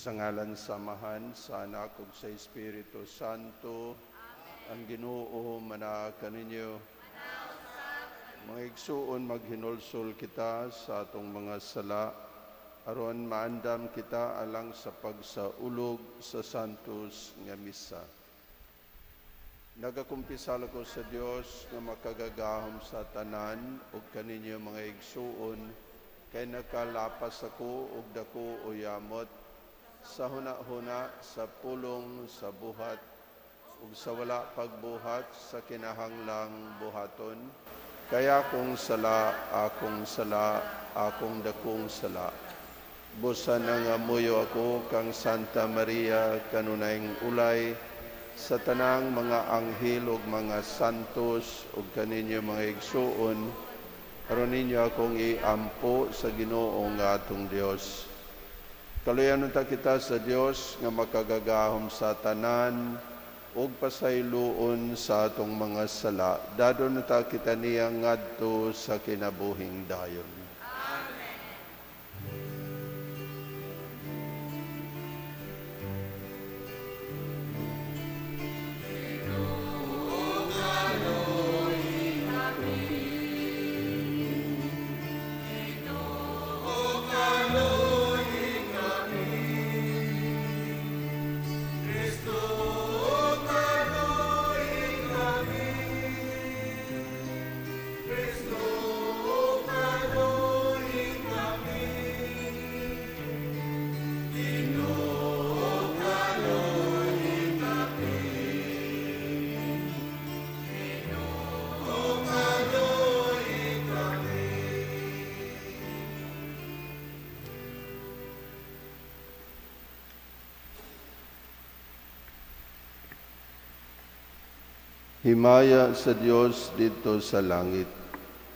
Sa ngalan samahan, sa Anak ug sa Espiritu Santo. Amen. Ang Ginoo mana kaninyo. Mga igsuon, maghinulsol kita sa atong mga sala aron maandam kita alang sa pagsaulog sa Santos nga misa. Nagakumpisal ko sa Dios nga makagagahom sa tanan ug kaninyo mga igsuon, kay nakalapas ako ug dako uyamot sa huna-huna, sa pulong, sa buhat, ug sa wala pagbuhat, sa kinahanglang buhaton. Kaya akong sala, akong dakong sala. Busan nga muyo ako kang Santa Maria, kanunayng ulay, sa tanang mga anghel ug mga santos, ug kaninyo mga igsuon, aron ninyo akong iampo sa Ginoo nga atong Dios. Kaluyan ta kita sa Dios nga makagagahom sa tanan ug pasayloon sa atong mga sala. Dadon ta kita niya ngadto sa kinabuhing dayon. Himaya sa Dios dito sa langit,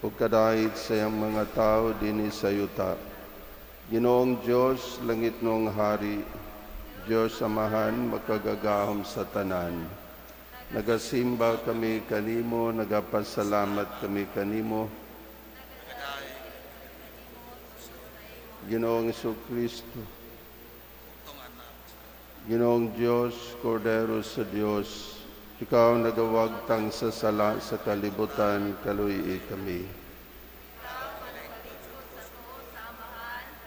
ug kadahit sa iyang mga tao dinhi sa yuta. Ginoong Dios, langit nong hari, Dios Amahan, makagagahom sa tanan. Nagasimba kami kanimo, nagapasalamat kami kanimo. Ginoong Jesucristo, Ginoong Dios, Kordero sa Dios, Ikaw nagawagtang sa sala sa kalibutan, kaluy kami.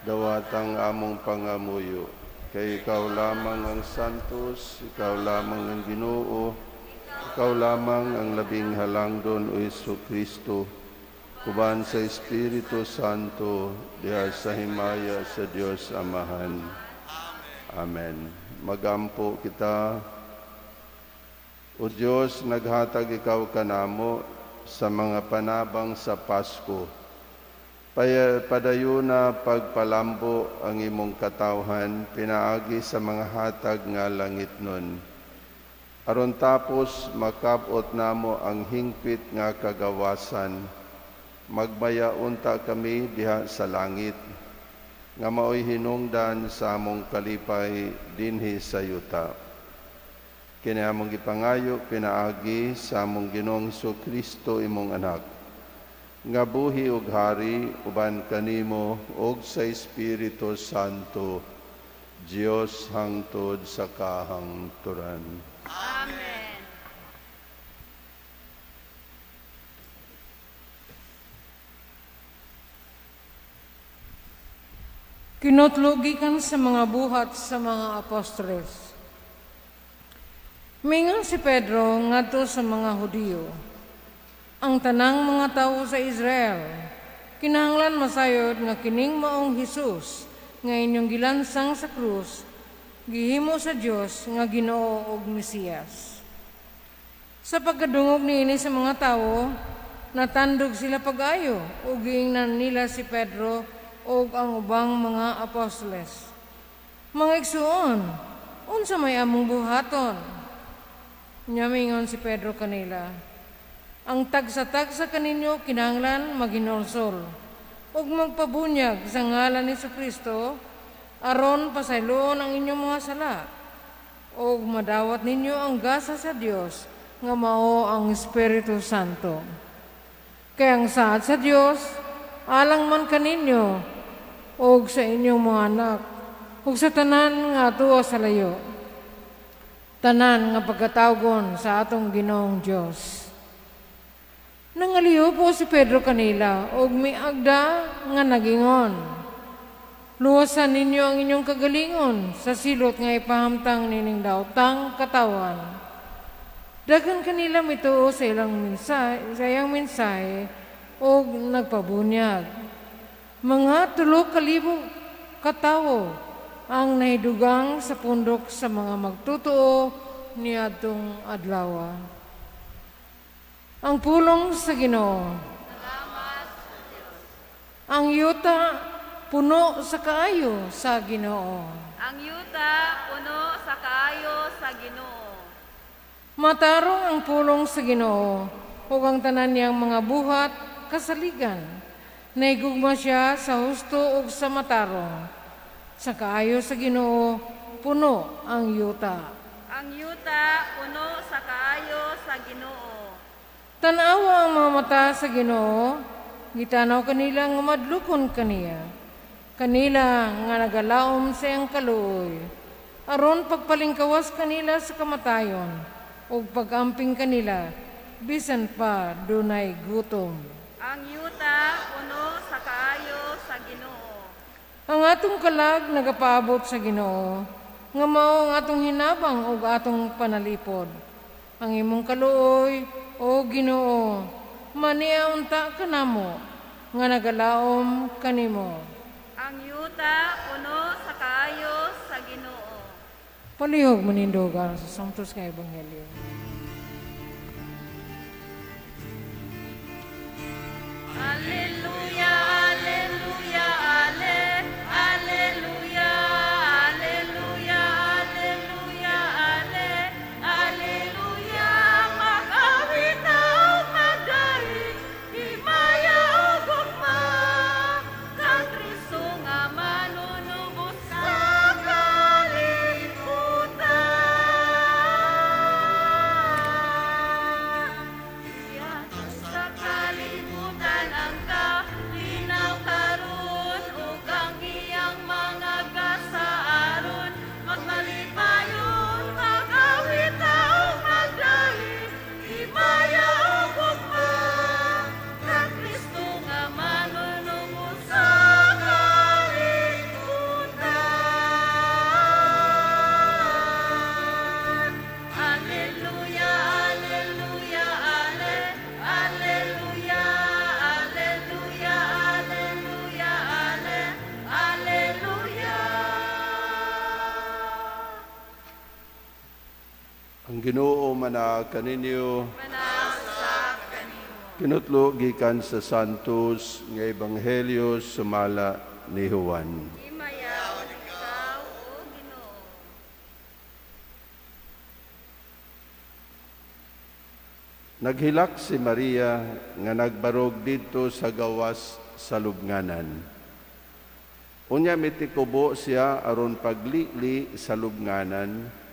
Dawatang among pangamuyo, kay Ikaw lamang ang Santos, Ikaw lamang ang Ginoo, Ikaw lamang ang labing halangdon o Jesucristo, kuban sa Espiritu Santo, diha sa himaya sa Dios Amahan. Amen. Magampo kita. O Diyos, naghatag Ikaw kanamo sa mga panabang sa Pasko. Padayon na pagpalambo ang imong katawhan, pinaagi sa mga hatag nga langit nun. Aron tapos makabot namo ang hingpit nga kagawasan, magmaya unta kami diha sa langit, nga maoy hinungdan sa among kalipay dinhi sa yuta. Kini among gipangayo pinaagi sa among Ginoong Jesucristo imong anak, nga buhi ug hari uban kanimo ug sa Espiritu Santo, Dios hangtod sa kahangturan. Amen. Kinutlugikan sa mga buhat sa mga apostoles. Mingon si Pedro ngadto sa mga Hudiyo. Ang tanang mga tawo sa Israel, kinahanglan masayod nga kining maong Hesus nga inyong gilansang sa krus, gihimo sa Dios nga Ginoo ug Mesiyas. Sa pagkadungog niini sa mga tawo, natandog sila pag-ayo ug giingnan nila si Pedro ug ang ubang mga apostoles. Mga igsuon, unsa may among buhaton? Nyamingon si Pedro kanila, ang tagsa-tagsa kaninyo kinahanglan maghinulsol ug magpabunyag sa ngalan ni Jesucristo aron pasayloon ang inyong mga sala ug madawat ninyo ang gasa sa Dios nga mao ang Espiritu Santo. Kaya ang saad sa Dios alang man kaninyo ug sa inyong mga anak ug sa tanan nga tuwa sa layo. Tanan nga pagkatawgon sa atong Ginoong Dios. Nangaliw po si Pedro kanila ug miagda nga nagingon. Luwasan ninyo ang inyong kagalingon sa silot nga ipahamtang nining daotang katawan. Dagan kanila mituo sa iyang mensahe ug nagpabunyag. Mga 3,000 katawo ang nahidugang sa pundok sa mga magtutuo niadtong adlaw. Ang pulong sa Ginoo. Ang yuta puno sa kaayo sa Ginoo. Ang yuta puno sa kaayo sa Ginoo. Matarong ang pulong sa Ginoo ug ang tanan niyang mga buhat kasaligan. Naigugma siya sa husto ug sa matarong. Sa kaayo sa Ginoo puno ang yuta. Ang yuta puno sa kaayo sa Ginoo. Tanawa ang mga mata sa Ginoo, gitanaw kanila nga madlukon kaniya. Kanila nga nagalaom sa iyang kaluoy, aron pagpalingkawas kanila sa kamatayon, ug pagamping kanila, bisan pa dunay gutom. Ang yuta puno sa kaayo sa Ginoo. Ang atong kalag nagapaabot sa Ginoo, nga mao ang atong hinabang ug atong panalipod. Ang imong kaluoy, o Ginoo, maniaunta kanamo, nga nagalaom kanimo. Ang yuta puno sa kaayo sa Ginoo. Palihog manindogan sa santos nga ebanghelyo. Alleluia, alleluia, alle, alleluia, alleluia, alleluia, alle, alleluia. Mag-awit na o magdahig, himaya o gugma, kang Kristo nga manunubos sa kalibutan. Iyan sa kalibutan ang kalinaw karon ug ang iyang mga kasaaron. Magmalipayon, mag-awit na o magdahig, himaya o gugma, kang Kristo nga manunubos sa kalibutan. Alleluia, alleluia, alle, alleluia, alleluia, alleluia, alle, alleluia. Ang Ginoo manaa kaninyo, Manasa kanimo. kinutlo gikan sa Santos nga Ebanghelyo sumala ni Juan. Himayaw ikaw, O Ginoo. Naghilak si Maria nga nagbarog didto sa gawas sa lubnganan. Unya mitikubo siya aron paglili sa lubnganan.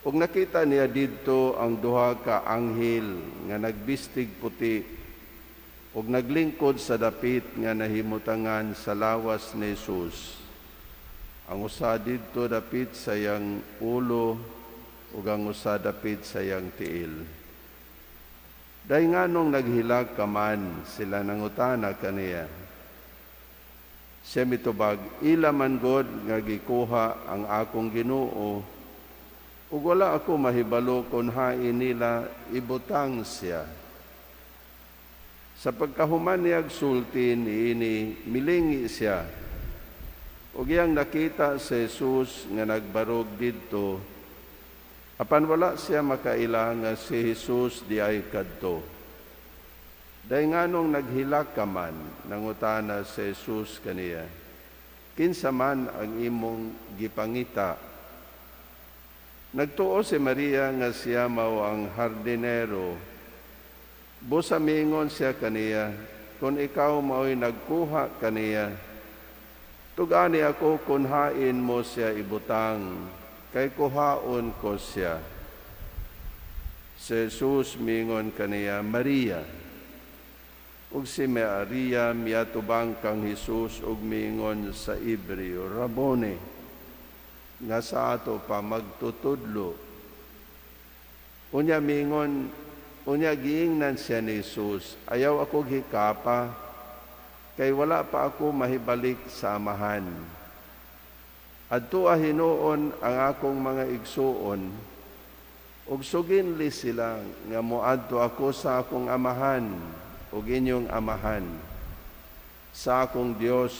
Ug nakita niya didto ang duha ka anghel nga nagbistig puti ug naglingkod sa dapit nga nahimutangan sa lawas ni Jesus. Ang usa didto dapit sa iyang ulo ug ang usa dapit sa iyang tiil. Dahil nga nung naghilak ka man, sila nangutana kaniya. Siya mitubag, ila man God nga gikuha ang akong Ginoo, ug wala ako mahibalo kung hain nila ibutang siya. Sa pagkahuman niyag sulti niini, milingi siya. Ug iyang nakita si Jesus nga nagbarog didto, apan wala siya makaila nga si Jesus di ay kadto. Dahil nga nung naghilak ka man, nangutana si Jesus kaniya, kinsa man ang imong gipangita? Nagtuo si Maria nga siya mao ang hardinero. Busa mingon siya kaniya, kung ikaw mao'y nagkuha kaniya, tugani ako kung hain mo siya ibutang, kay kuhaon ko siya. Si Jesus mingon kaniya, Maria. ug si Maria miatubang kang Hesus ug miingon sa Hebreo, Rabboni, nga sa ato pa magtutudlo. Unya miingon, unya giingnan siya ni Hesus, ayaw ako hikapa, kay wala pa ako mahibalik sa amahan. Adto hinuon ang akong mga igsuon, ug suginli sila nga moadto ako sa akong amahan ug inyong amahan, sa akong Dios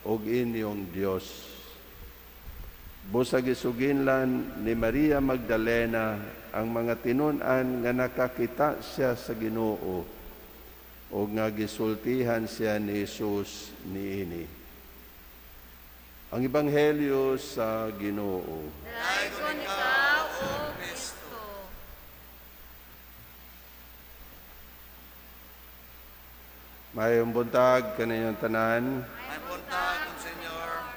ug inyong Dios. Busag isuginlan ni Maria Magdalena ang mga tinun-an nga nakakita siya sa Ginoo ug nga gisultihan siya ni Jesus niini. Ang Ebanghelyo sa Ginoo. Daigon ikaw, O Kristo. Mayong buntag kaninyong tanan. May buntag, Senyor.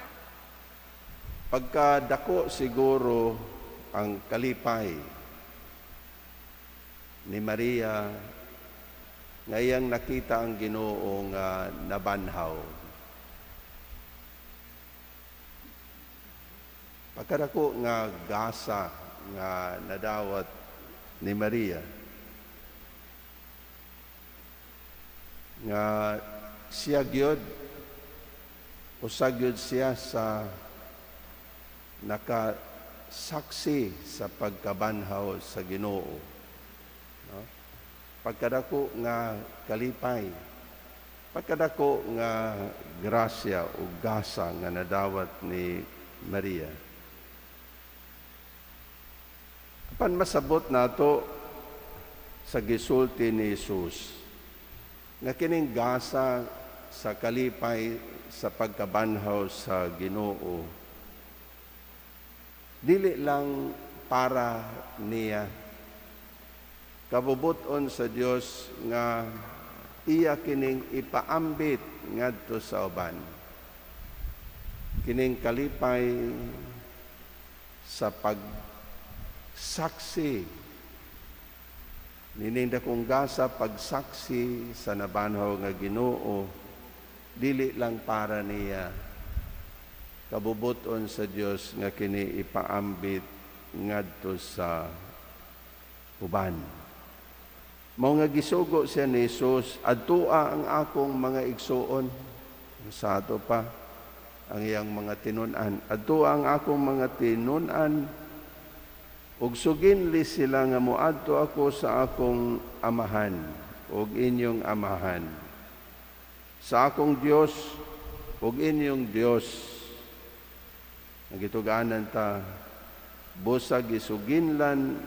Pagkadako siguro ang kalipay ni Maria ngayang nakita ang Ginoo nga nabanhaw. Pagkadako nga gasa nga nadawat ni Maria nga siya gyud usag gyud siya sa nakasaksi sa pagkabanhaw sa Ginoo. No? Pagkadako nga kalipay, pagkadako nga grasya o gasa nga nadawat ni Maria. Apan masabot nato sa gisulti ni Jesus nga kining gasa sa kalipay sa pagkabanhaw sa Ginoo dili lang para niya, kabubuton sa Dios nga iya kining ipaambit ngadto sa uban. Kining kalipay sa pagsaksi nining dakong gasa pagsaksi sa nabanhaw nga Ginoo dili lang para niya, kabubuton sa Dios nga kini ipaambit ngadto sa uban. Mao nga gisugo siya ni Jesus, adtua ang akong mga igsuon. Sa ato pa ang iyang mga tinun-an, adtua ang akong mga tinun-an, ug suginli sila nga moadto ako sa akong amahan ug inyong amahan, sa akong Dios ug inyong Dios. Nagituganan ta, busag isuginlan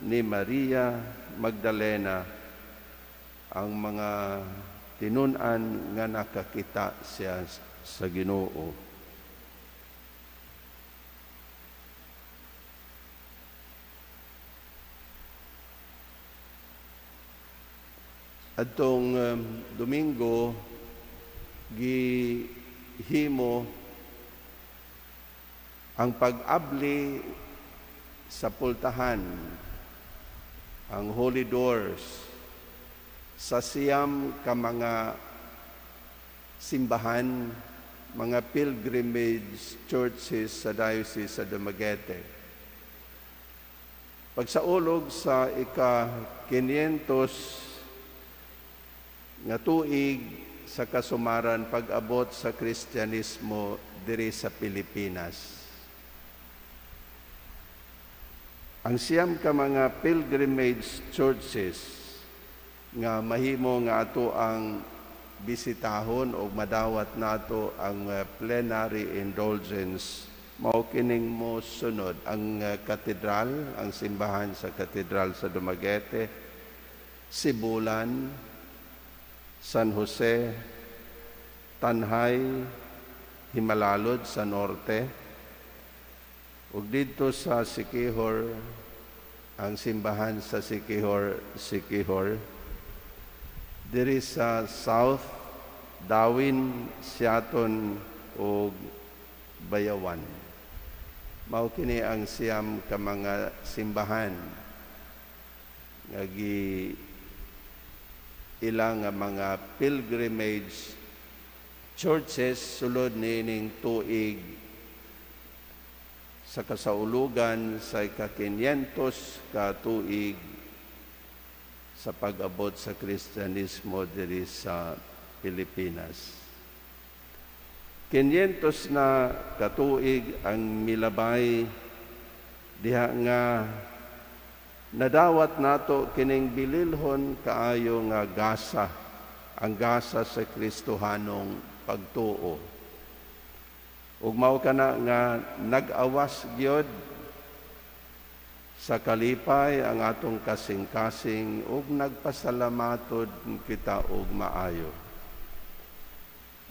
ni Maria Magdalena ang mga tinun-an nga nakakita siya sa Ginoo. Adtong Domingo gihimo ang pag-abli sa pultahan, ang Holy Doors, sa siyam ka mga simbahan, mga pilgrimage churches sa Diocese sa Dumaguete. Pagsaulog sa ika-500 nga tuig sa kasumaran pag-abot sa Kristyanismo diri sa Pilipinas. Ang siyam ka mga pilgrimage churches nga mahimo nga ato ang bisitahon o madawat nato ang plenary indulgence, mao kining mo sunod ang katedral, ang simbahan sa katedral sa Dumaguete, Sibulan, San Jose, Tanhay, Himalalod sa norte, ug dito sa Siquijor, ang simbahan sa Siquijor, diri sa South, Dawin, Siaton ug Bayawan. Mao kini ang siyam ka mga simbahan nga ilang nga mga pilgrimage churches sulod nining tuig sa kasaulugan sa ika-500 ka tuig sa pag-abot sa Kristyanismo diri sa Pilipinas. 500 na katuig ang milabay diha nga nadawat nato kining bililhon kaayo nga gasa, ang gasa sa Kristohanong pagtuo. Ug mao kana nga nag-awas gyud sa kalipay ang atong kasing-kasing ug nagpasalamatod kita og maayo.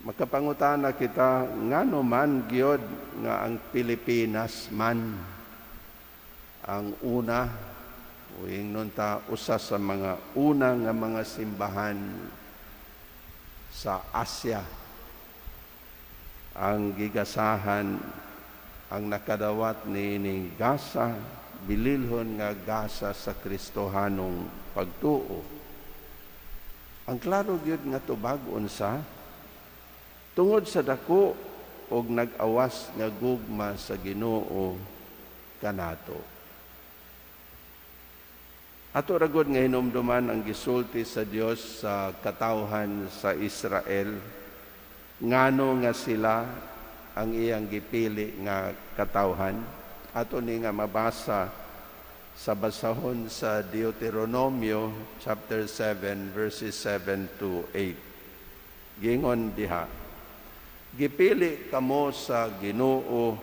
Makapangutana kita ngano man gyud nga ang Pilipinas man ang una o ingnon ta usa sa mga una nga mga simbahan sa Asya ang gigasahan ang nakadawat niining gasa, bililhon nga gasa sa Kristohanong pagtuo. Ang klaro gyud nga tubag unsa tungod sa dako og nag-awas nga gugma sa Ginoo kanato. Ato ragod nga hinumduman ang gisulti sa Dios sa katawhan sa Israel ngano nga sila ang iyang gipili nga katawhan. Ato ni nga mabasa sa basahon sa Deuteronomio chapter 7 verses 7 to 8. Gingon diha, gipili kamo sa Ginoo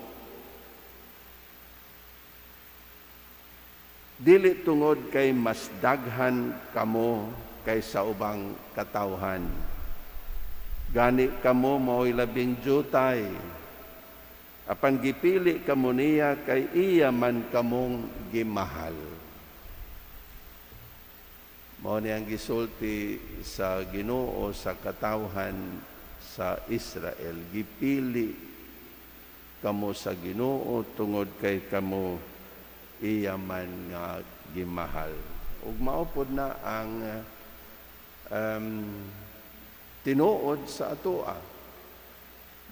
dili tungod kay mas daghan kamo kaysa ubang katawhan. Gani kamo mao'y labing jutay. Apan gipili kamo niya kay iya man kamong gimahal. Mao ni ang gisulti sa Ginoo sa katawhan sa Israel. Gipili kamo sa Ginoo tungod kay kamo iya man nga gimahal. Ug mao pod na ang tinuod sa atoa.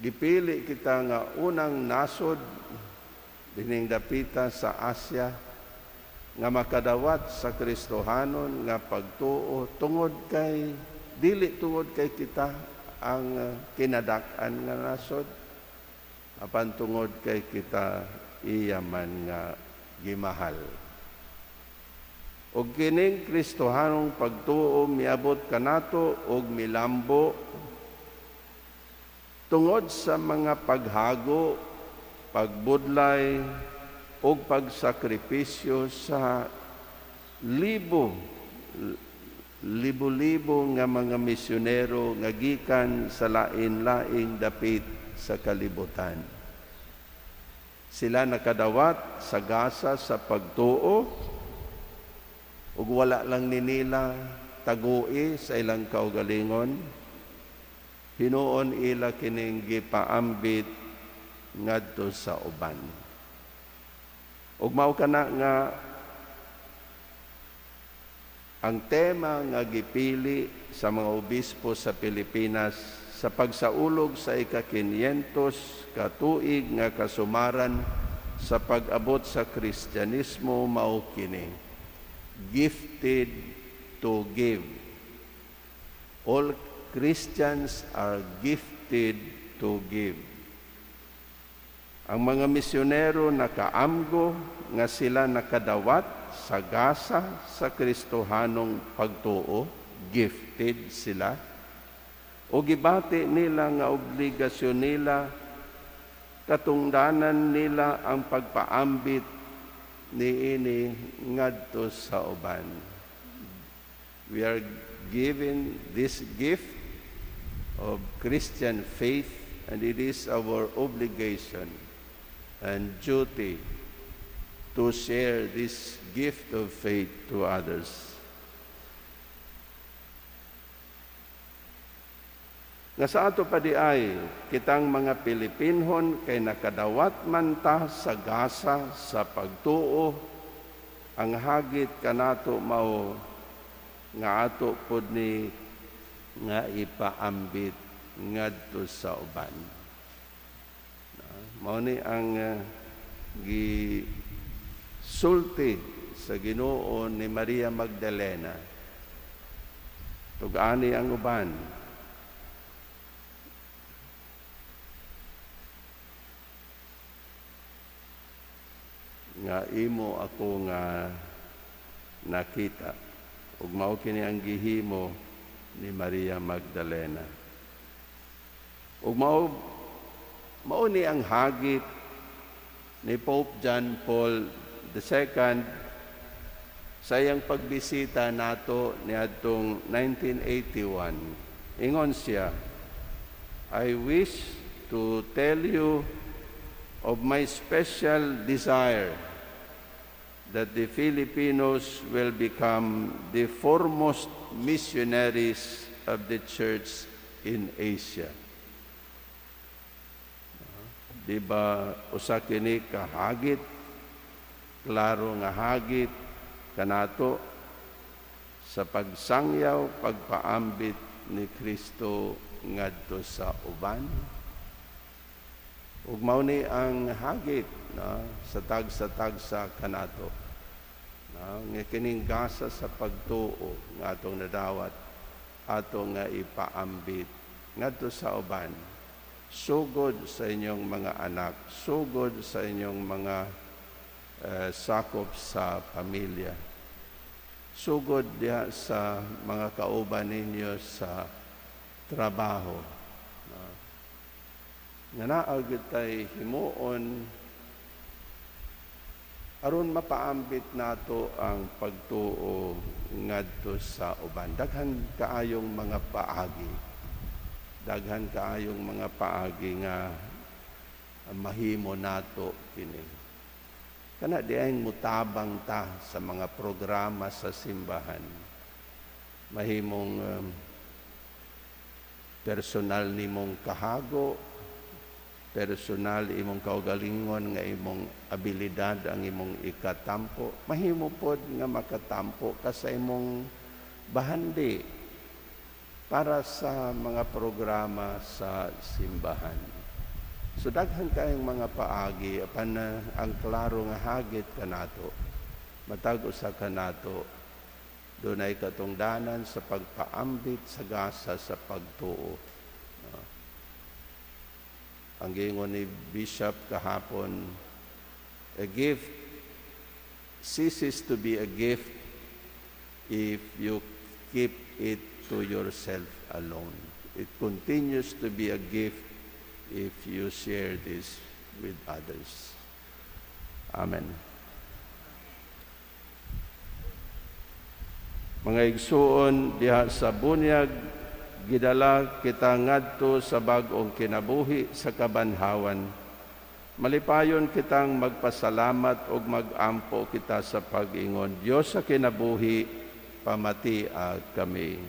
Gipili kita nga unang nasod dining dapita sa Asya nga makadawat sa Kristohanon nga pagtuo tungod kay dili tungod kay kita ang kinadak-an nga nasod apan tungod kay kita iya man nga gimahal. Og kining Kristohanong pagtuo miabot kanato og milambo tungod sa mga paghago, pagbudlay ug pagsakripisyo sa libo-libo nga mga misyonero nga gikan sa lain-laing dapit sa kalibutan. Sila nakadawat sa gasa sa pagtuo ug wala lang nila tagui sa ilang kaugalingon. Hinuon ila kining gipaambit ngadto sa uban. Ug mao kana nga ang tema nga gipili sa mga obispo sa Pilipinas sa pagsaulog sa ika-500 ka tuig nga kasumaran sa pag-abot sa Kristyanismo mao kini: gifted to give. All Christians are gifted to give. Ang mga misyonero nakaamgo nga sila nakadawat sa gasa sa Kristohanong pagtuo, gifted sila. O gibati nila nga obligasyon nila, katungdanan nila ang pagpaambit niini ngadto sa uban. We are given this gift of Christian faith, and it is our obligation and duty to share this gift of faith to others. Nga sa ato pa di ay, kitang mga Pilipinhon kay nakadawat man ta sa gasa sa pagtuo, ang hagit kanato mao nga ato pod ni nga ipaambit ngadto sa uban. Mao ni ang gisulti sa Ginoo ni Maria Magdalena. Tug-ani ang uban. Nga imo ako nga nakita. Ug mao kini ang gihimo ni Maria Magdalena. Ug mao ni ang hagit ni Pope John Paul II sa iyang pagbisita nato niadtong 1981. Ingon siya, I wish to tell you of my special desire that the Filipinos will become the foremost missionaries of the church in Asia. Diba usa kini kahagit, klaro nga hagit kanato sa pagsangyaw, pagpaambit ni Kristo ngadto sa uban. Ug mao ni ang hagit sa tagsa kanato. Nga kining gasa sa pagtuo nga atong nadawat ato nga ipaambit ngadto sa uban. Sugod sa inyong mga anak, sugod sa inyong mga sakop sa pamilya, sugod diha sa mga kauban ninyo sa trabaho. Nga naagid tay himuon aron mapaambit nato ang pagtuo ngadto sa uban. Daghan kaayong mga paagi. Daghan kaayong mga paagi nga mahimo nato kini. Kana diayng mutabang ta sa mga programa sa simbahan. Mahimong personal nimong kahago, personal imong kaugalingon nga imong abilidad ang imong ikatampo. Mahimo pod nga makatampo ka sa imong bahandi para sa mga programa sa simbahan. So daghan kayong mga paagi apan ang klaro nga hagit kanato. Matag usa kanato dunay katungdanan sa pagpaambit sa gasa sa pagtuo. Ang giingon ni Bishop kahapon, a gift ceases to be a gift if you keep it to yourself alone. It continues to be a gift if you share this with others. Amen. Mga igsuon diha sa bunyag, gidala kita ngadto sa bag-ong kinabuhi sa kabanhawan. Malipayon kitang magpasalamat ug magampo kita sa pag-ingon. Dios sa kinabuhi, pamatia kami.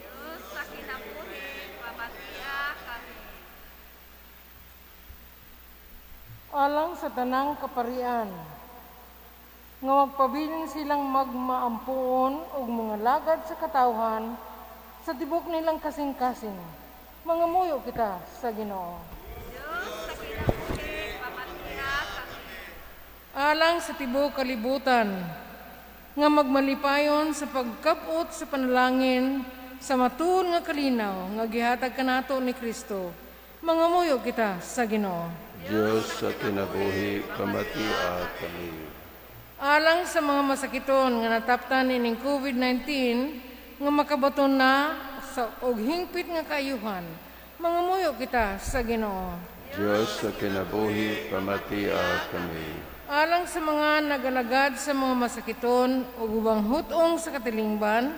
Diyos sa kinabuhi, pamatia kami. Alang sa tanang kaparian, nga magpabilin silang magmaampuon ug mga lagad sa katawhan sa tibok nilang kasing-kasing. Mga muyo kita sa Ginoo. Diyos sa kinabuhi, pamatia kami. Alang sa tibok kalibutan, nga magmalipayon sa pagkapot sa panalangin sa matuon nga kalinaw nga gihatag kanato ni Kristo. Mga muyo kita sa Ginoo. Diyos sa kinabuhi, pamatia kami. Alang sa mga masakiton nga nataptan ining COVID-19 nga makabaton na sa og hingpit nga kaayuhan. Mga muyo kita sa Ginoo. Diyos sa kinabuhi, pamatia kami. Alang sa mga nagalagad sa mga masakiton o ubang hutong sa katilingban,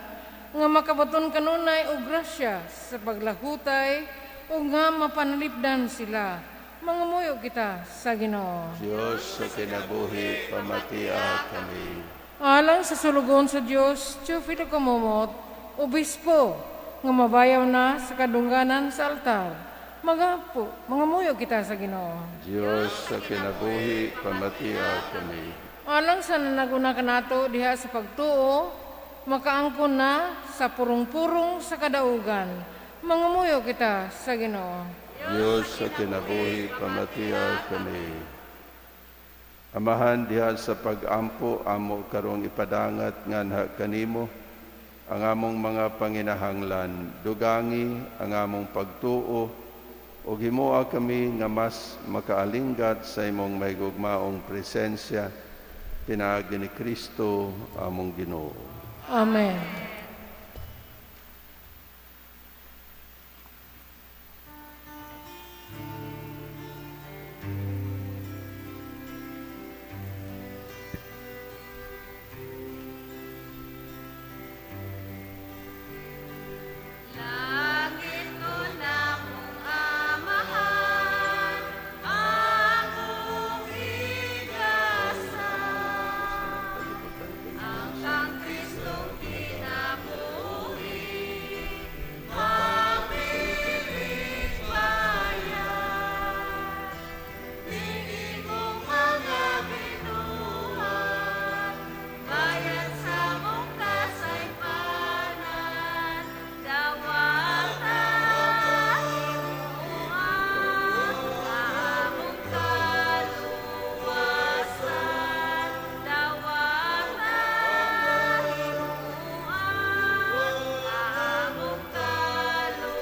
nga makabaton kanunay og grasya sa paglahutay o nga mapanalipdan sila. Mga muyo kita sa Ginoo. Diyos sa kinabuhi, pamatia kami. Alang sa sulugon sa Dios, Teofilo Kamomot, obispo, nga mabayaw na sa kadungganan sa altar. Magapo, mga muyo kita sa Ginoo. Diyos sa kinabuhi, pamatia kami. Alang sa nanaguna kanato diha sa pagtuo, makaangkon na sa purong-purong sa kadaugan. Mangamuyo kita sa Ginoo. Diyos sa kinabuhi pamatiya kami. Amahan diha sa pag-ampo amo karong ipadangat nganha kanimo ang among mga panginahanglan. Dugangi ang among pagtuo ug himoa kami nga mas makaalinggat sa imong maygugmaong presensya. Pinaagi ni Kristo among Ginoo. Amen. Langit nun akong amahan, akong higasan. Ang kang Kristong kinabuhi, mapilit bayan. Tingin mong mga binuhat, bayan sa mong kasaypanan. Dawatan, himuan, among kaluwasan. Dawatan, himuan, among kaluwasan.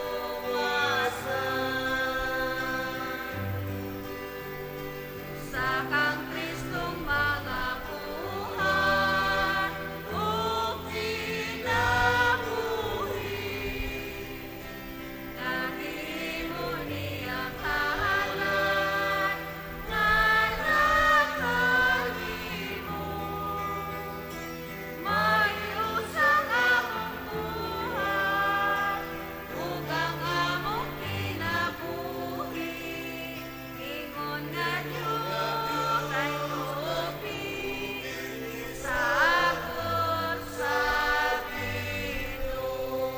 Sa kang Kristong mga buhat, ug kinabuhi. Nahimo niyang kahalan, nanakalimo. Mayusang among buhat, ug ang among kinabuhi. Ingon nga Diyos ay tubig, sagot sa Ginoo.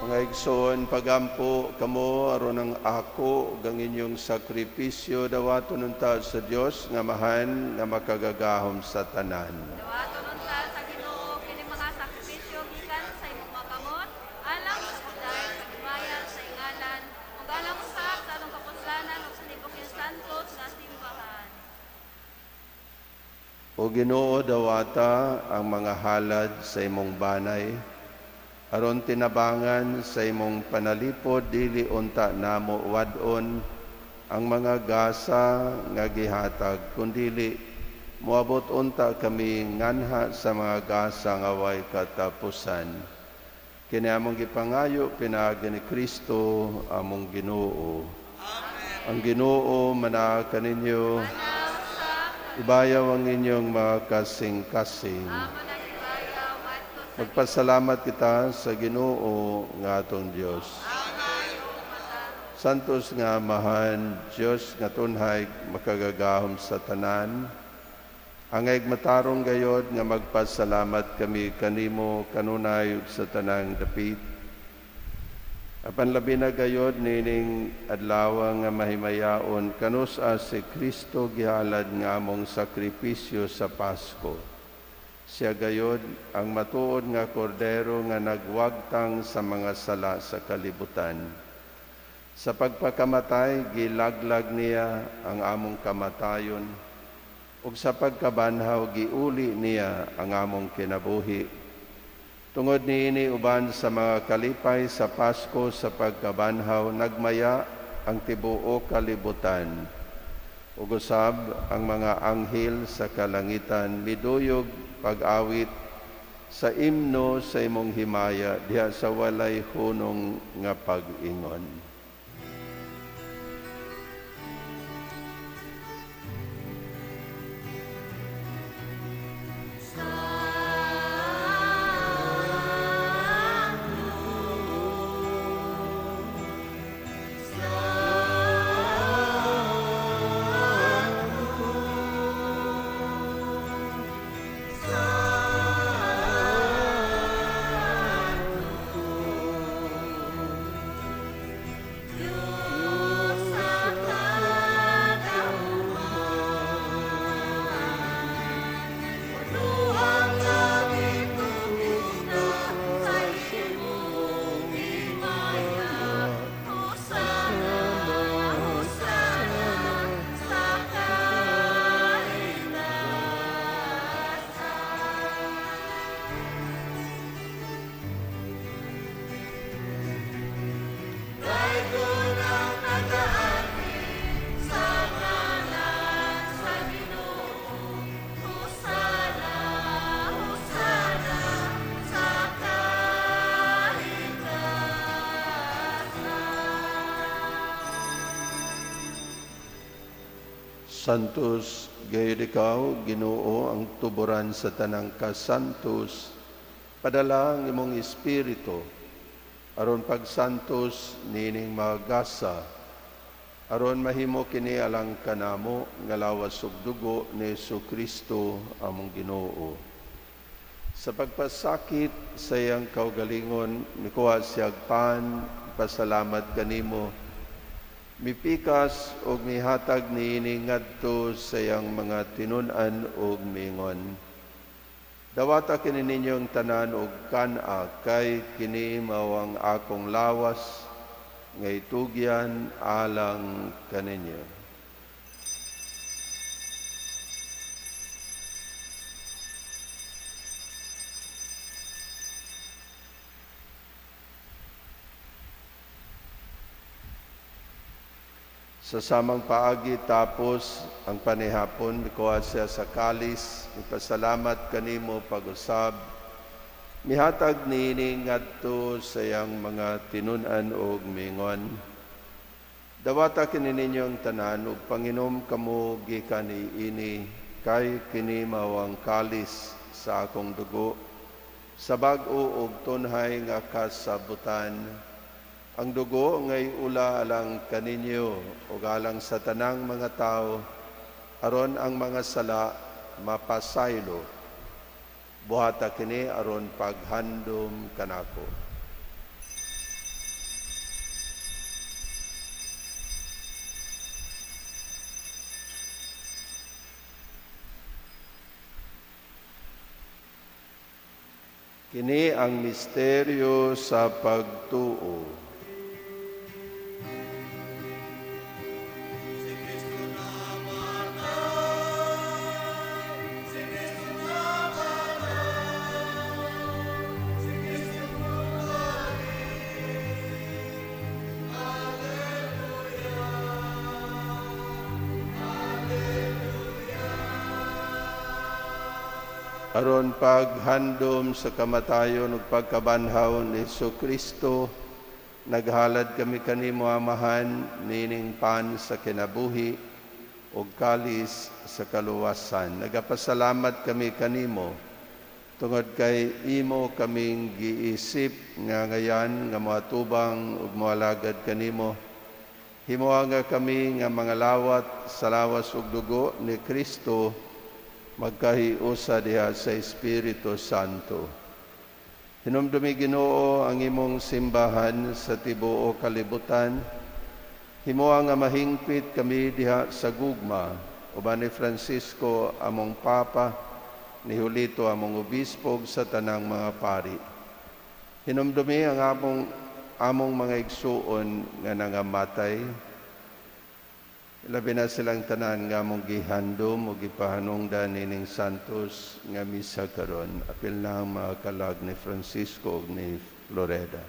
Mga igsoon, pagampo kamo aron ang ako ug ang inyong sakripisyo dawaton unta sa Dios nga mahan nga makagagahom sa tanan. Dawaton unta sa Ginoo kini mga sakripisyo gikan sa imong makamot, alang sa pagdahil sa gibayan sa ingalan, ug alang usab sa atong kapuslanan ug sa libok ng santos nga simbahan. O Ginoo dawata ang mga halad sa imong banay aron tinabangan sa imong panalipod dili unta namo wadon ang mga gasa nga gihatag kundili moabot unta kami nganha sa mga gasa nga way katapusan. Kini among gipangayo pinaagi ni Kristo among Ginoo. Ang Ginoo manaa kaninyo. Ibayaw ang inyong mga kasing-kasing. Amo na gibayaw adto sa Magpasalamat kita sa Ginoo nga atong Dios. Santos nga amahan, Dios nga tunhay makagagahom sa tanan. Angay matarong gayod nga magpasalamat kami kanimo kanunay ug sa tanang dapit. Apan labi na gayod nining adlaw nga mahimayaon kanusa si Kristo gihalad nga among sakripisyo sa Pasko. Siya gayod ang matuod nga kordero nga nagwagtang sa mga sala sa kalibutan. Sa pagpakamatay, gilaglag niya ang among kamatayon, ug sa pagkabanhaw, giuli niya ang among kinabuhi. Tungod niini uban sa mga kalipay sa Pasko sa pagkabanhaw, nagmaya ang tibuok kalibutan. Ug usab ang mga anghel sa kalangitan miduyog pag-awit sa imno sa imong himaya diha sa walay hunong nga pag-ingon. Santos, gayud ikaw, Ginoo, ang tuburan sa tanang kasantos, padala ang imong espiritu, aron pagsantos nining magasa, aron mahimo kini alang kanamo nga lawas ug dugo ni Jesu-Kristo among Ginoo. Sa pagpasakit sa iyang kaugalingon, mikuha siyag pan, pasalamat kanimo, mipikas o mihatag niini ngadto sa iyang mga tinun-an o mingon. Dawata kini ninyong tanan og kana kay kini mawang akong lawas nga itugyan alang kaninyo. Sa samang paagi tapos ang panihapon, mikuha siya sa kalis, ipasalamat kanimo pag-usab, mihatag niini ngadto sa iyang mga tinun-an og mingon. Dawata kini ninyong tanan ug panginom kamo gikan ini kay kini mawang kalis sa akong dugo, sa bag-o og tunhay nga kasabutan. Ang dugo ngay ula alang kaninyo o alang sa tanang mga tao, aron ang mga sala mapasaylo. Buhata kini aron paghandom kanako. Kini ang misteryo sa pagtuo. Aron paghandom sa kamatayon ug pagkabanhaw ni Jesu-Kristo, naghalad kami kanimo amahan nining pan sa kinabuhi ug kalis sa kaluwasan. Nagapasalamat kami kanimo tungod kay imo kaming giisip nga ngayan nga moatubang ug moalagad kanimo. Himuha nga kami nga mga lawat sa lawas ug dugo ni Kristo, magkahiusa diha sa Espiritu Santo. Hinumdumi Ginoo ang imong simbahan sa tibuok kalibutan. Himuha nga mahingpit kami diha sa gugma, uban ni Francisco among Papa, ni Julito among Obispo sa tanang mga pari. Hinumdumi ang among mga igsuon nga nangamatay, labi na silang tanan nga mong gihandom o gipahanungdan nining Santos nga misa karon. Apil na ang mga kalag ni Francisco o ni Floreda.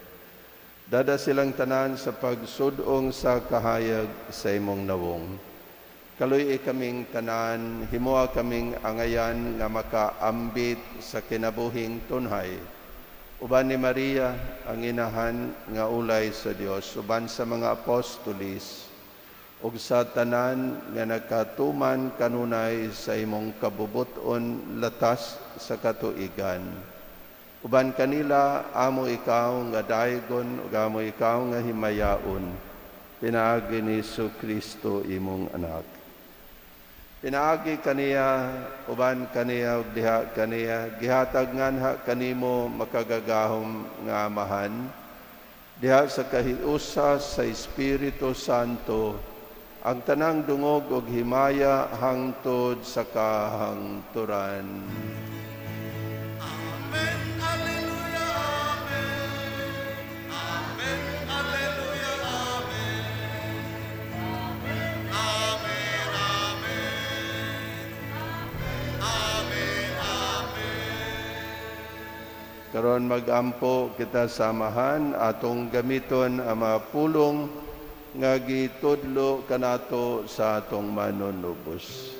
Dada silang tanan sa pagsudong sa kahayag sa imong nawong. Kaluy kaming tanan, himuha kaming angayan nga makaambit sa kinabuhing tunhay. Uban ni Maria, ang inahan nga ulay sa Dios, uban sa mga apostolis, ug sa tanan nga nagkatuman kanunay sa imong kabubuton latas sa katuigan. Uban kanila, amo ikaw nga daygon, ug amo ikaw nga himayaon, pinaagi ni Jesu-Kristo imong anak. Pinaagi kaniya, uban kaniya, ug diha kaniya, gihatag nganha kanimo makagagahom nga amahan, diha sa kahiusa sa Espiritu Santo, ang tanang dungog og himaya hangtod sa kahangturan. Amen, Alleluia, Amen. Amen, Alleluia, Amen. Amen, Amen. Amen, Amen. Karon magampo kita samahan atong gamiton ang mga pulong nga gitudlo kanato sa atong manunubos.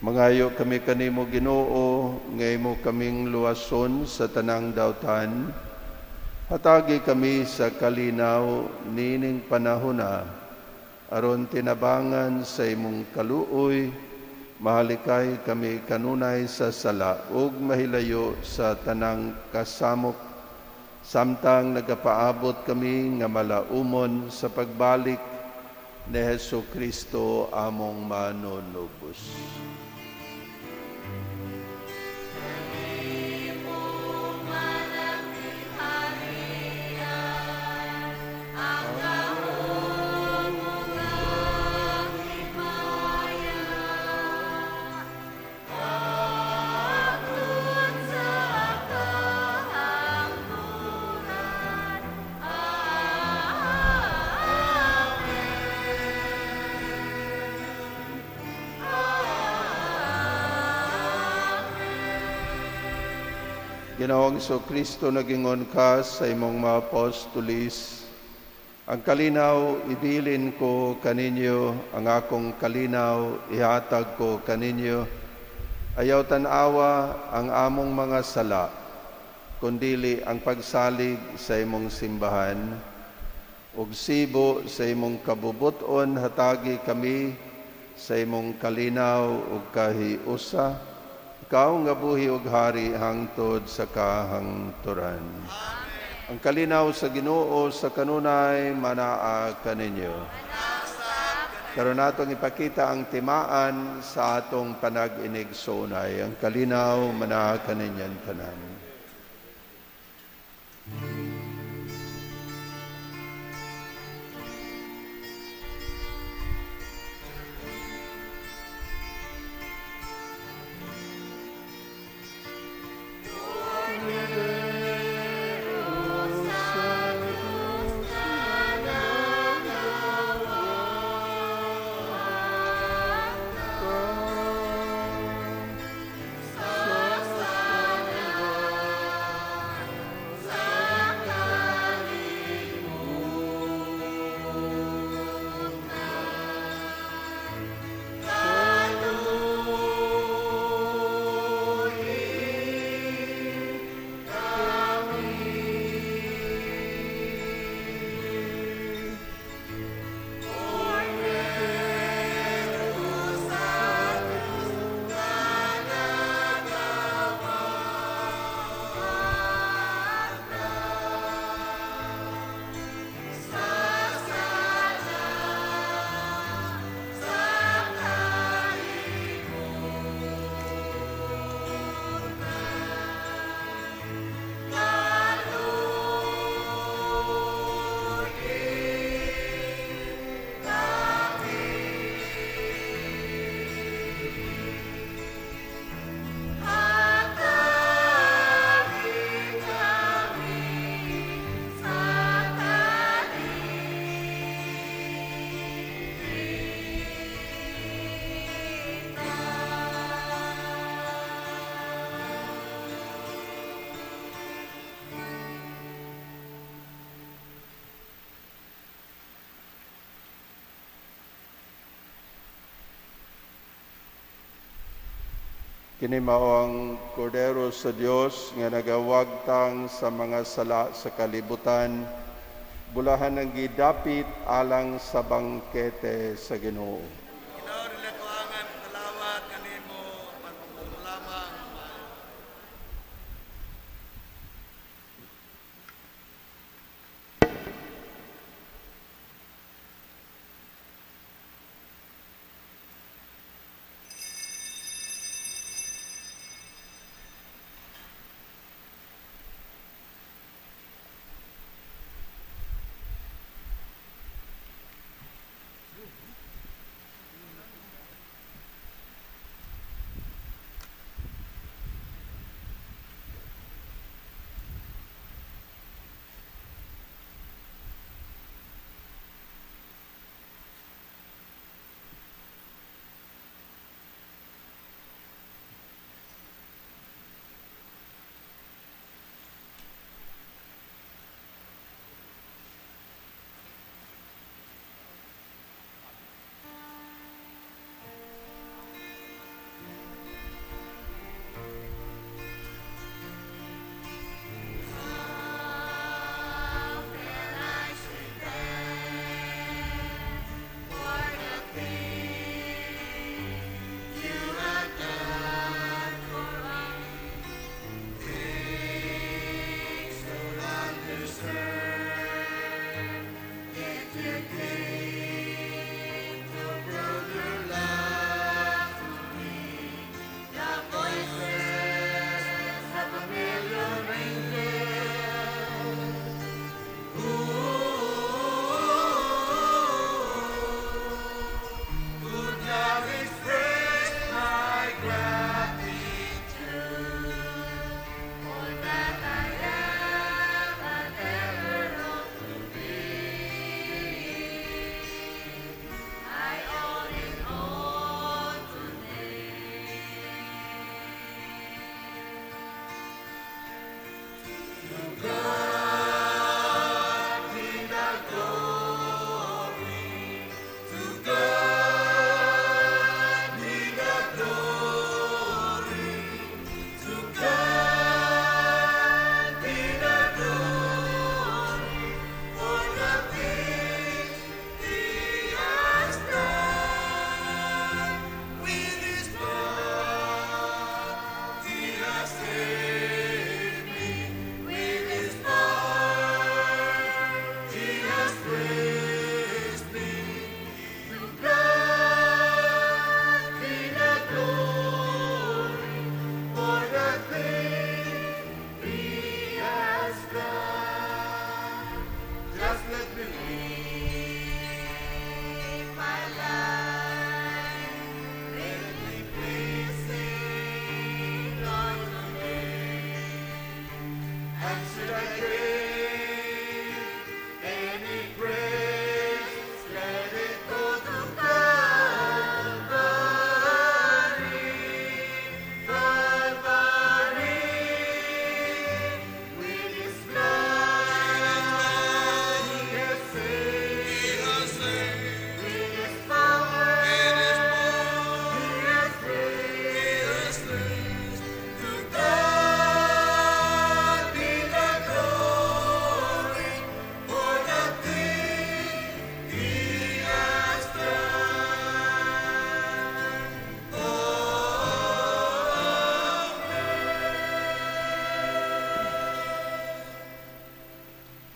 Mangayo kami kanimo Ginoo, ngay mo kaming luwason sa tanang dautan. Hatagi kami sa kalinaw nining panahona, aron tinabangan sa imong kaluoy, mahalikay kami kanunay sa sala ug mahilayo sa tanang kasamok, samtang nagapaabot kami nga malaumon sa pagbalik ni Hesu Kristo among manunubos. Ginoong Kristo, nagingon ka sa imong mga apostolis, ang kalinaw ibilin ko kaninyo, ang akong kalinaw ihatag ko kaninyo. Ayaw tanawa ang among mga sala, kundili ang pagsalig sa imong simbahan. Ug sibo sa imong kabubuton hatagi kami sa imong kalinaw ug kahiusa. Ikaw nga buhi ug hari hangtod sa kahangturan. Ang kalinaw sa Ginoo sa kanunay manaa kaninyo. Karon natong ipakita ang timaan sa atong panag-inigsunay. Ang kalinaw manaa kaninyan tanan. Kini mao ang kordero sa Dios nga nagawagtang sa mga sala sa kalibutan, bulahan ng gidapit alang sa bangkete sa Ginoo. Ginoo rilatuangan kalawat kanimo pagpumulaman.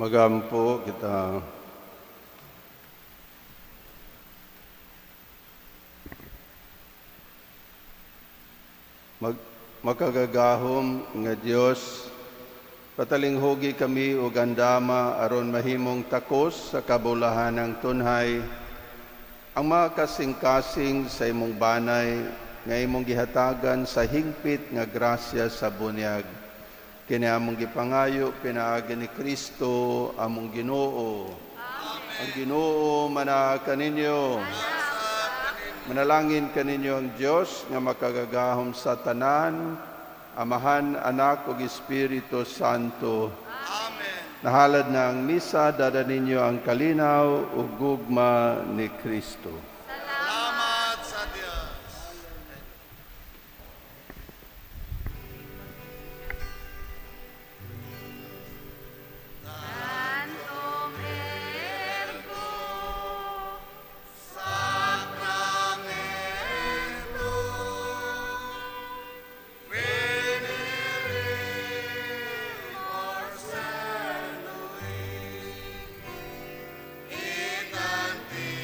Magampo kita. Makagagahom nga Dios, patalinghugi kami ug andama aron mahimong takos sa kabulahan ng tunhay ang mga kasing-kasing sa imong banay nga imong gihatagan sa hingpit nga grasya sa bunyag. Kini among gipangayo pinaagi ni Kristo among Ginoo. Ang Ginoo mana kaninyo. Manalangin kaninyo ang Dios nga makagagahom sa tanan, Amahan, Anak ug Espiritu Santo. Amen. Nahalad na ang misa, dada ninyo ang kalinaw ug gugma ni Kristo. Salamat sa Diyos. Santo Verbo, Sacramento, venerimos celui, et antiquum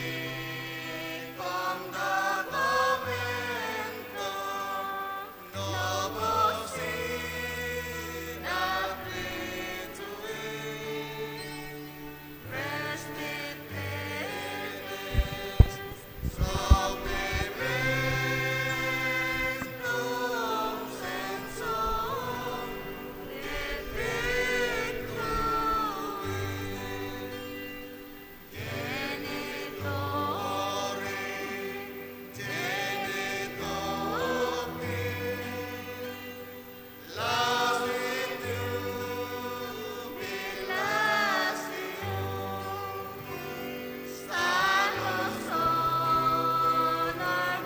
documento novus in apritui, presbyteres sobrimentum sensum defectui, genitori, Salus honor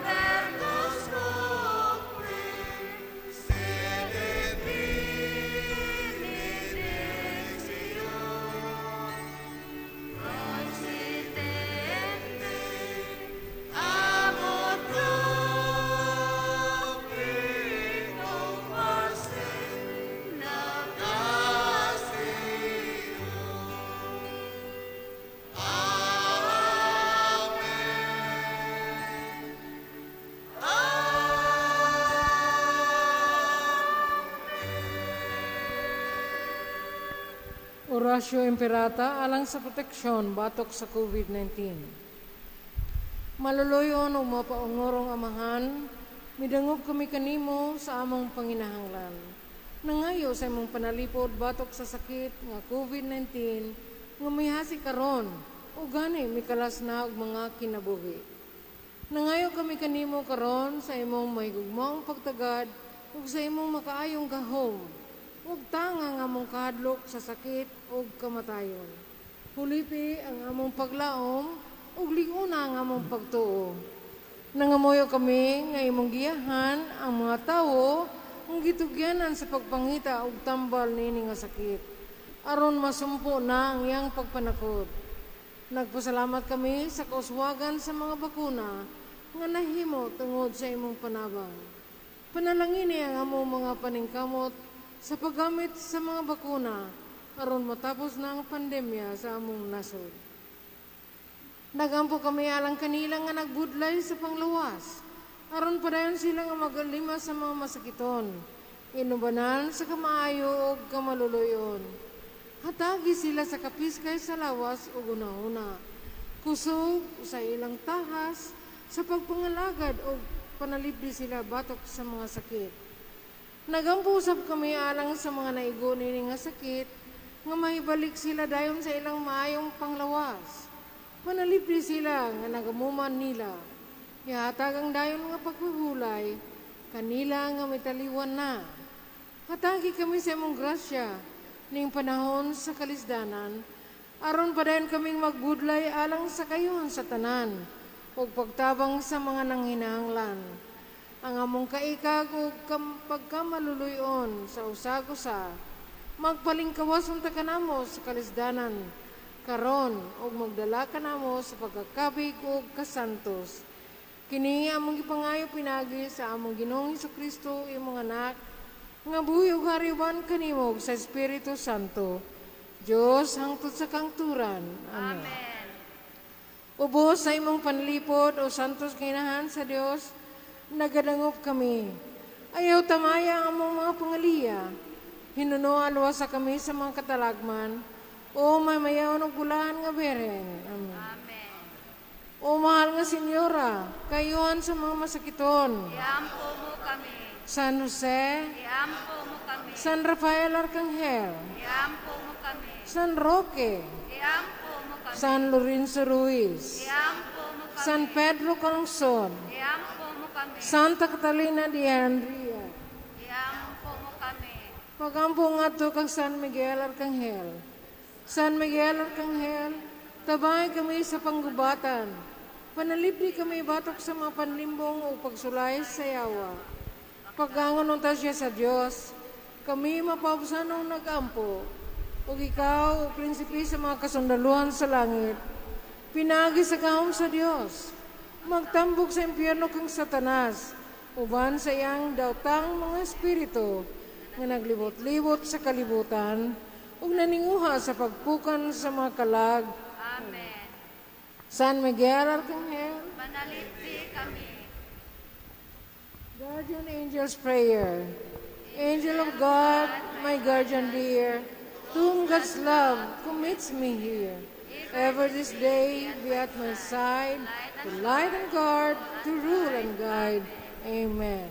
verbus cupri, sede benedictio, consistente amor propri cum quasi Orasyo Imperata alang sa proteksyon batok sa COVID-19. Maluluyon o mapaungorong Amahan, midangog kami kanimo sa among panginahanglan. Nangayo sa imong panalipod batok sa sakit nga COVID-19 nga mihasi karon o gani mikalas na og mga kinabuhi. Nangayo kami kanimo karon sa imong mahigugmaong pagtagad ug sa imong makaayong gahom ug tanga nga among kahadlok sa sakit ug kamatayon. Hulipi ang among paglaom ug liguna ang among pagtuo. Nangamuyo kami nga imong giyahan ang mga tawo ang gitugyanan sa pagpangita ug tambal nini nga sakit aron masumpo na ang iyang pagpanakot. Nagpasalamat kami sa kauswagan sa mga bakuna nga nahimo tungod sa imong panabang. Panalangini ang among mga paningkamot sa paggamit sa mga bakuna aron matapos na ang pandemya sa among nasod. Nagampo kami alang kanila nga nagbudlay sa panglawas aron padayon sila nga magalima sa mga masakiton, inubanan sa kamaayo ug kamaluluyon. Hatagi sila sa kapiskay sa lawas ug una-una, kusog sa ilang tahas sa pagpangalagad ug panalipdi sila batok sa mga sakit. Nagampo-usab kami alang sa mga naigo nini nga sakit nga mahibalik sila dayon sa ilang maayong panglawas. Panalipdi sila nga nagamuman nila. Ihatag ang dayon nga paghuhulay kanila nga mitaliwan na. Hatagi kami sa imong grasya ning panahon sa kalisdanan aron padayon kaming magbudlay alang sa kayon sa tanan ug pagtabang sa mga nanghinahanglan. Ang among kaikag ug pagkamaluluyon sa usag-usa, magpalingkawas unta kanamo sa kalisdanan, karon ug magdala kanamo sa pagkakabig ug kasantos. Kini among gipangayo pinagi sa among Ginoong Hesukristo imong anak, nga buhi ug hariwan kanimo sa Espiritu Santo, Diyos hangtod sa kangturan. Amen. Amen. Ubos sa imong panlipod o santos kinahan sa Dios, nagadangop kami. Ayaw tamaya ang among mga pangaliya. Hinunoan sa kami sa mga katalagman, o may mayaw ng gulaan nga beren. Amen. Amen. O mahal nga Senyora, kayuhan sa mga masakiton. Iampo mo kami. San Jose, Iampo mo kami. San Rafael Arcangel, Iampo mo kami. San Roque, Iampo mo kami. San Lorenzo Ruiz, Iampo mo kami. San Pedro Calungsod, Iampo mo kami. Santa Catalina de Andria, Iampo mo kami. pagampo nga to kang San Miguel Arcangel. San Miguel Arcangel, tabay kami sa panggubatan. Panalipdi kami batok sa mga panlimbong o pagsulay sa yawa. Paggangon unta siya sa Diyos, kami mapausanong nag-ampo. Ug ikaw, o prinsipi sa mga kasundaluhan sa langit, pinagi sa kahom sa Diyos. Magtambok sa impyerno kang Satanas, uban sa iyang dautang mga espiritu, nga naglibot-libot sa kalibutan, ug naninguha sa pagpukan sa mga kalag. Amen. San Miguel Arcangel, Manalipdi kami. Guardian Angel's Prayer. Angel of God, my guardian dear, to whom God's love commits me here. Ever this day be at my side, to light and guard, to rule and guide. Amen.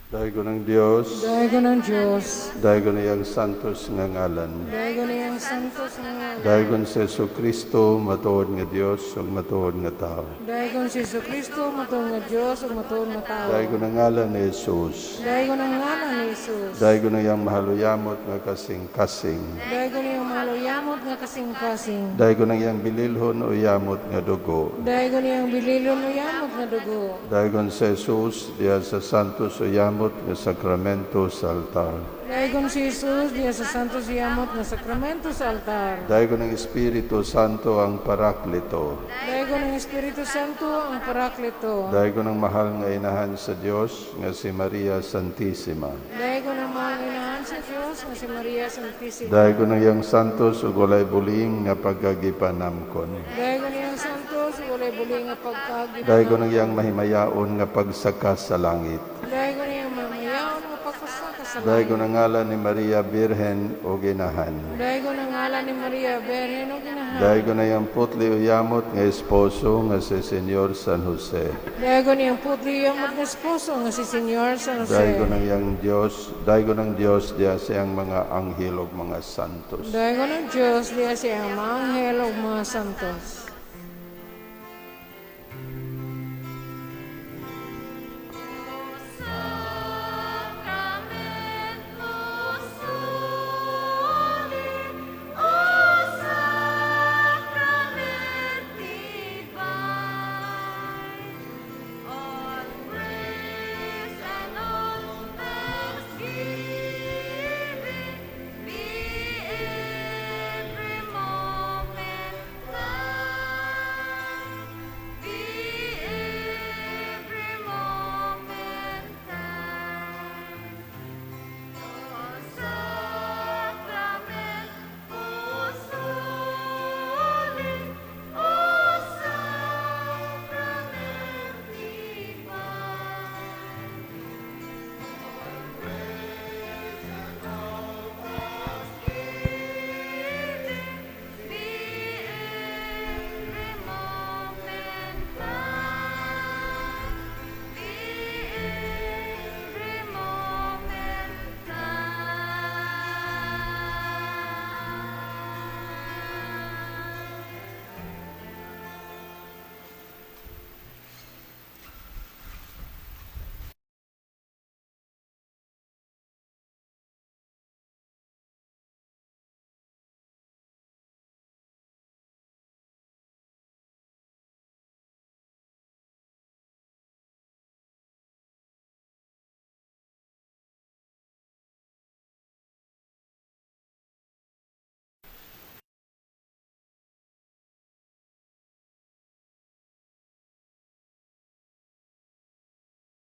Daigo ng Diyos, Daigo ng Diyos, daigo na iyang santos nga ngalan. Daigo na iyang santos nga Daigon sa Yesu Kristo, matuod nga Diyos, ug matuod nga tao. Daigo si Jesu Kristo, matuon nga Diyos, ug matuon nga tao. Daigo na ngalan ni Jesus. Daigo ng ngalan ni Jesus. Daigo na iyang mahaluyamot nga kasing-kasing. Daigo na iyang maluyamot nga kasing-kasing. Daigo na iyang bililhon o yamot nga dugo. Daigo na iyang bililon o yamot nga dugo. Daigon sa Jesus, diya sa santos o yamot nga sakramento sa altar. Daigon si Jesus, diya sa Santos Yamot nga sakramento sa altar. Daigon ng Espiritu Santo ang Paraklito. Daigon ng Espiritu Santo ang Paraklito. Daigon ng mahal nga inahan sa Dios nga si Maria Santissima. Daigon ang mga inahan sa Diyos nga si Maria Santissima. Daigon ng iyang santos ug walay buling nga pagkagipanamkon. Daigon niyang Santos, walay buli nga pagkagipan. Daigon ng iyang mahimayaon nga pagsakas sa langit. Daigon niyang mamayaon nga pagpasaka sa Daigon ang ngalan ni Maria Birhen o ginahan. Daigon ang ngalan ni Maria Berhen o ginahan. Daigon na iyang putli o yamot nga esposo nga si Senyor San Jose. Daigon niyang putli yung mag-esposo nga si Senyor San Jose. Daigon ng iyang Diyos, daigon ng Diyos diya sa iyang mga anghel ug mga santos. Daigon ng Diyos, diya siya ang mga anghel o mga santos.